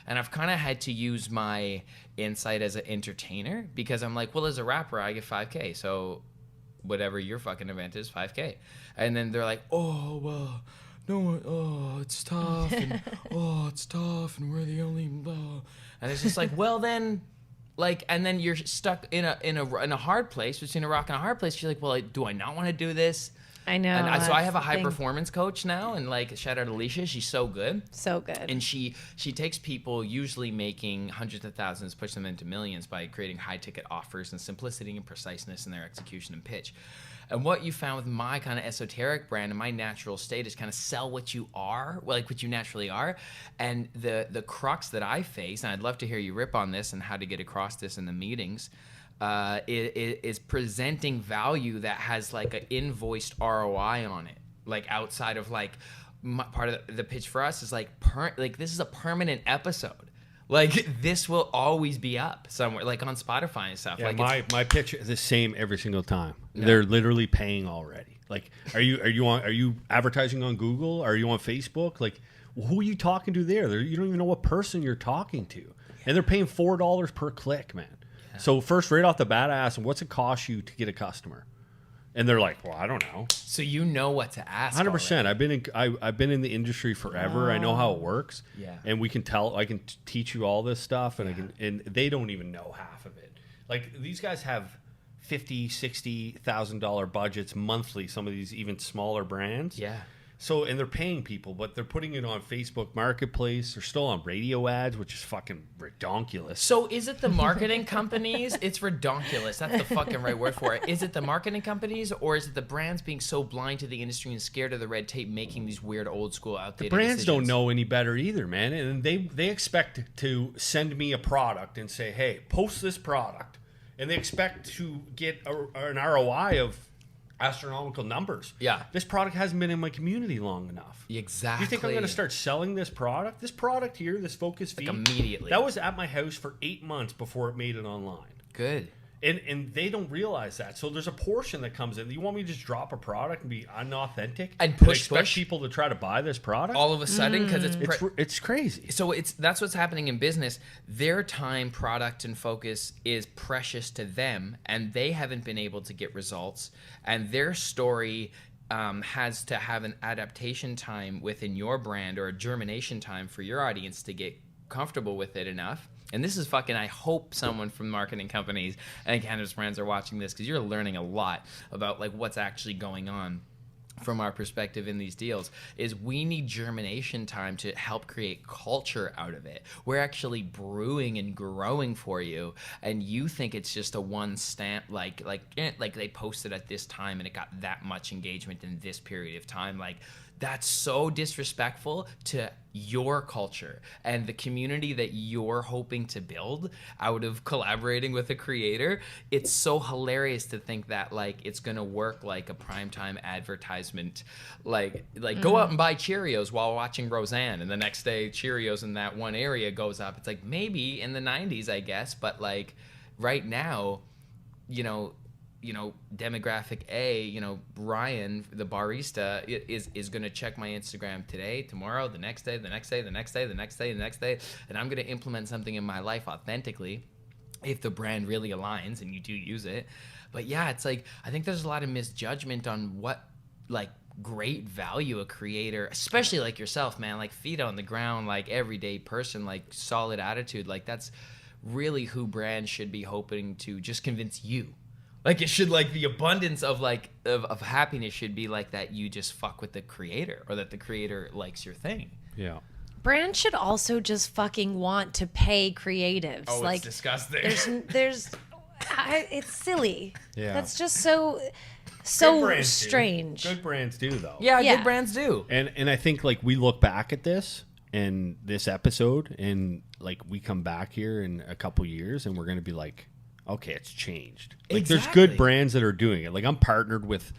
And I've kind of had to use my insight as an entertainer because I'm like, well, as a rapper, I get 5K. So whatever your fucking event is, 5K. And then they're like, oh, well, no, it's tough. And, it's tough. And we're the only, and it's just like, well, then, like, and then you're stuck in a hard place, between a rock and a hard place. You're like, well, do I not want to do this? I know. And so I have a high performance coach now, and like, shout out Alicia, she's so good. So good. And she takes people usually making hundreds of thousands, push them into millions by creating high ticket offers and simplicity and preciseness in their execution and pitch. And what you found with my kind of esoteric brand and my natural state is kind of sell what you are, like what you naturally are. And the crux that I face, and I'd love to hear you rip on this and how to get across this in the meetings, is presenting value that has like an invoiced ROI on it. Like outside of like part of the pitch for us is like this is a permanent episode. Like this will always be up somewhere, like on Spotify and stuff. Yeah, like my pitch is the same every single time. Yeah. They're literally paying already. Like, are you advertising on Google? Are you on Facebook? Like, who are you talking to there? You don't even know what person you're talking to, and they're paying $4 per click, man. Yeah. So first, right off the bat, I ask them, what's it cost you to get a customer? And they're like, well, I don't know. So you know what to ask. 100%. I've been in the industry forever. I know how it works. Yeah. And I can teach you all this stuff, and and they don't even know half of it. Like these guys have $50,000-$60,000 budgets monthly. Some of these even smaller brands. Yeah. So, and they're paying people, but they're putting it on Facebook Marketplace. They're still on radio ads, which is fucking redonkulous. So is it the marketing companies? It's redonkulous. That's the fucking right word for it. Is it the marketing companies, or is it the brands being so blind to the industry and scared of the red tape making these weird old school outdated brands decisions? don't know any better either, man. And they expect to send me a product and say, hey, post this product. And they expect to get an ROI of astronomical numbers. Yeah. This product hasn't been in my community long enough. Exactly. You think I'm going to start selling this product? This product here, this Focus Feed, immediately. that was at my house for 8 months before it made it online. Good. And they don't realize that. So there's a portion that comes in. You want me to just drop a product and be unauthentic and expect people to try to buy this product all of a sudden because it's crazy. So that's what's happening in business. Their time, product, and focus is precious to them, and they haven't been able to get results. And their story has to have an adaptation time within your brand or a germination time for your audience to get comfortable with it enough. And this is fucking, I hope someone from marketing companies and cannabis brands are watching this, because you're learning a lot about like what's actually going on from our perspective in these deals. Is we need germination time to help create culture out of it. We're actually brewing and growing for you, and you think it's just a one stamp, like they posted at this time and it got that much engagement in this period of time. Like, that's so disrespectful to your culture and the community that you're hoping to build out of collaborating with a creator. It's so hilarious to think that like it's gonna work like a primetime advertisement. Like go out and buy Cheerios while watching Roseanne, and the next day Cheerios in that one area goes up. It's like maybe in the 90s, I guess, but like right now, you know, demographic A, Ryan, the barista, is going to check my Instagram today, tomorrow, the next day, the next day, the next day, the next day, the next day, and I'm going to implement something in my life authentically if the brand really aligns and you do use it. But yeah, it's like, I think there's a lot of misjudgment on what, like, great value a creator, especially like yourself, man, like feet on the ground, like everyday person, like solid attitude, like that's really who brands should be hoping to just convince you. Like it should, like the abundance of like of happiness should be like that you just fuck with the creator, or that the creator likes your thing. Yeah. Brands should also just fucking want to pay creatives. Oh, like, it's disgusting. It's silly. Yeah. That's just so strange. Good brands do though. Yeah, Yeah. good brands do. And I think like we look back at this and this episode, and like we come back here in a couple years and we're going to be like, okay, it's changed. Like there's good brands that are doing it. Like I'm partnered with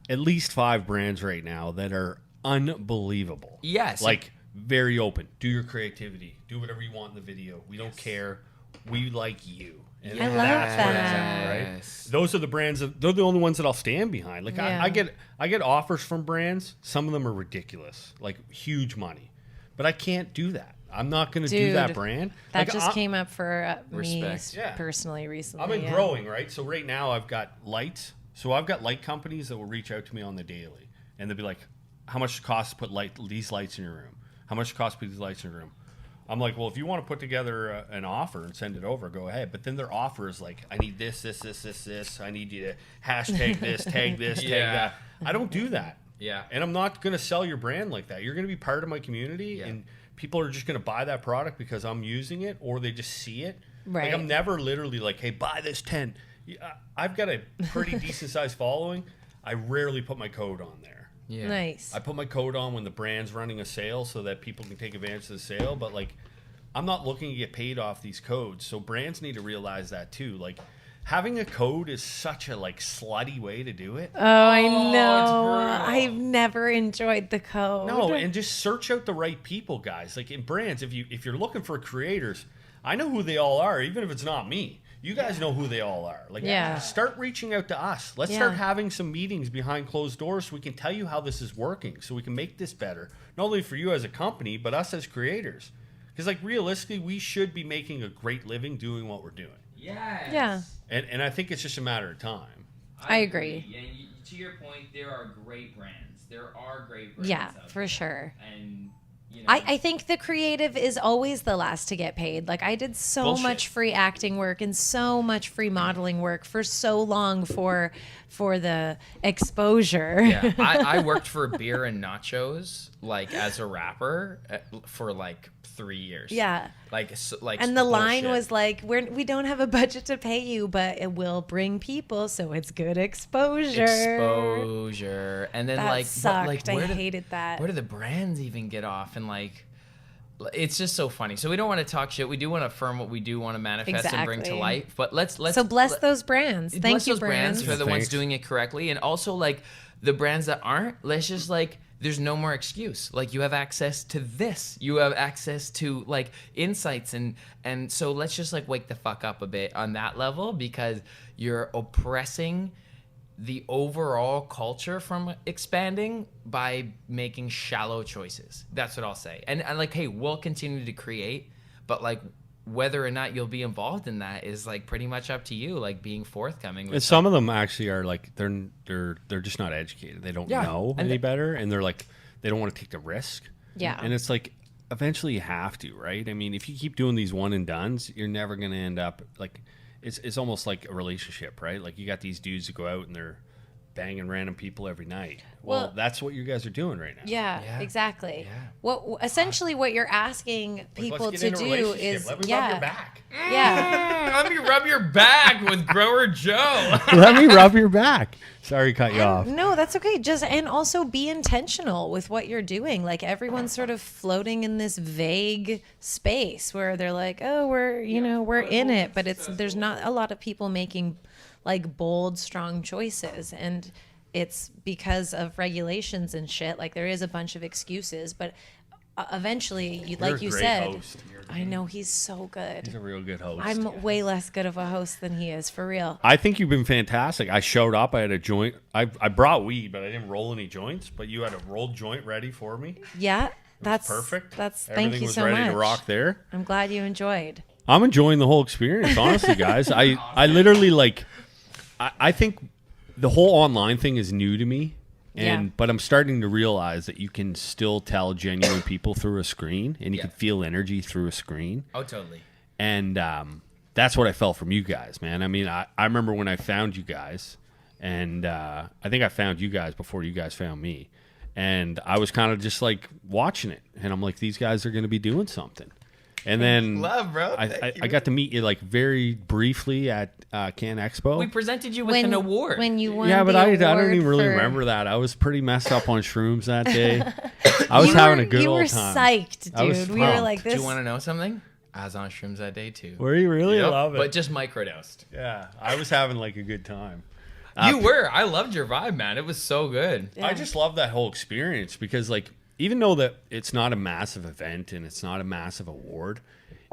at least 5 brands right now that are unbelievable. Yes. Like very open. Do your creativity. Do whatever you want in the video. We don't care. We like you. And I love that's what it's that. at, right? Those are the brands they're the only ones that I'll stand behind. Like Yeah. I get offers from brands. Some of them are ridiculous, like huge money. But I can't do that. I'm not going to do that brand. That just came up for me Respect. personally recently. I've been growing, right? So right now I've got lights. So I've got light companies that will reach out to me on the daily, and they'll be like, "How much it costs to put these lights in your room? How much it costs to put these lights in your room?" I'm like, "Well, if you want to put together an offer and send it over, go ahead." But then their offer is like, "I need this. I need you to hashtag this, tag this, tag that." I don't do that. Yeah. And I'm not going to sell your brand like that. You're going to be part of my community, and people are just going to buy that product because I'm using it, or they just see it. Right. Like, I'm never literally like, "Hey, buy this tent." I've got a pretty decent sized following. I rarely put my code on there. Yeah. Nice. I put my code on when the brand's running a sale so that people can take advantage of the sale. But like, I'm not looking to get paid off these codes. So brands need to realize that too. Like, having a code is such a like slutty way to do it. Oh, I Oh, it's know. brutal. I've never enjoyed the code. No, and just search out the right people, guys. Like in brands, if you're looking for creators, I know who they all are, even if it's not me. You guys know who they all are. Like, start reaching out to us. Let's start having some meetings behind closed doors so we can tell you how this is working, so we can make this better, not only for you as a company, but us as creators. Because, like, realistically, we should be making a great living doing what we're doing. Yes. Yeah. And I think it's just a matter of time. I agree. And to your point, there are great brands. There are great brands. Yeah, out for there. sure. And you know, I think the creative is always the last to get paid. Like, I did so Bullshit. much free acting work and so much free modeling work for so long for the exposure. yeah, I worked for beer and nachos like as a rapper for like 3 years. Yeah. Like And the line bullshit. was like, we don't have a budget to pay you, but it will bring people, so it's good exposure. exposure, and then That like sucked. Like, I where do- hated that. Where do the brands even get off? And like, it's just so funny. So we don't want to talk shit. We do want to affirm what we do want to manifest and bring to Exactly. life. But let's So bless those brands. Thank bless you, those brands for the ones Thanks. doing it correctly, and also like the brands that aren't. Let's just like, there's no more excuse. Like, you have access to this. You have access to like insights, and so let's just like wake the fuck up a bit on that level, because you're oppressing the overall culture from expanding by making shallow choices. That's what I'll say. And like, hey, we'll continue to create, but like, whether or not you'll be involved in that is like pretty much up to you, like being forthcoming with And some of them actually are like, they're just not educated. They don't know and any better, and they're like, they don't want to take the risk. Yeah. And it's like, eventually you have to, right? I mean, if you keep doing these one and dones, you're never going to end up like, it's almost like a relationship, right? Like, you got these dudes who go out and they're banging random people every night. Well, that's what you guys are doing right now. Yeah, exactly. Yeah. What essentially what you're asking people Let's get to in a do relationship. is Let me rub your back. Yeah. Let me rub your back with Grower Joe. Let me rub your back. Sorry, cut you off. No, that's okay. Just and also be intentional with what you're doing. Like, everyone's sort of floating in this vague space where they're like, "Oh, we're in it," but there's not a lot of people making like bold, strong choices, and it's because of regulations and shit. Like, there is a bunch of excuses, but eventually, You're like a you great said, host. I know he's so good. He's a real good host. I'm way less good of a host than he is, for real. I think you've been fantastic. I showed up. I had a joint. I brought weed, but I didn't roll any joints. But you had a rolled joint ready for me. Yeah, that's Perfect. Thank Everything you was so ready much. to rock there. I'm glad you enjoyed. I'm enjoying the whole experience, honestly, guys. I literally like. I think the whole online thing is new to me, but I'm starting to realize that you can still tell genuine people through a screen, and you can feel energy through a screen. Oh, totally. And that's what I felt from you guys, man. I mean, I remember when I found you guys, and I think I found you guys before you guys found me. And I was kind of just like watching it, and I'm like, these guys are going to be doing something. And then Love, bro. I got to meet you like very briefly at Can Expo. We presented you with an award. When you won Yeah, but the I don't award even really for- remember that. I was pretty messed up on shrooms that day. I was having a good you old were time. psyched, I was dude. We were pumped. like Do this. you want to know something? I was on shrooms that day too. Were you really? Yep, Love it. but just microdosed. Yeah, I was having like a good time. You were. I loved your vibe, man. It was so good. I just love that whole experience because, like, even though that it's not a massive event and it's not a massive award,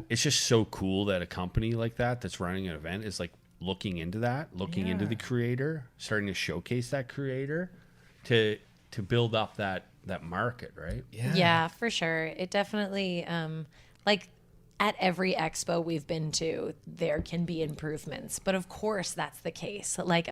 it's just so cool that a company like that that's running an event is like looking into that, looking into the creator, starting to showcase that creator to build up that market, right? Yeah, for sure. It definitely like at every expo we've been to, there can be improvements. But of course, that's the case. Like,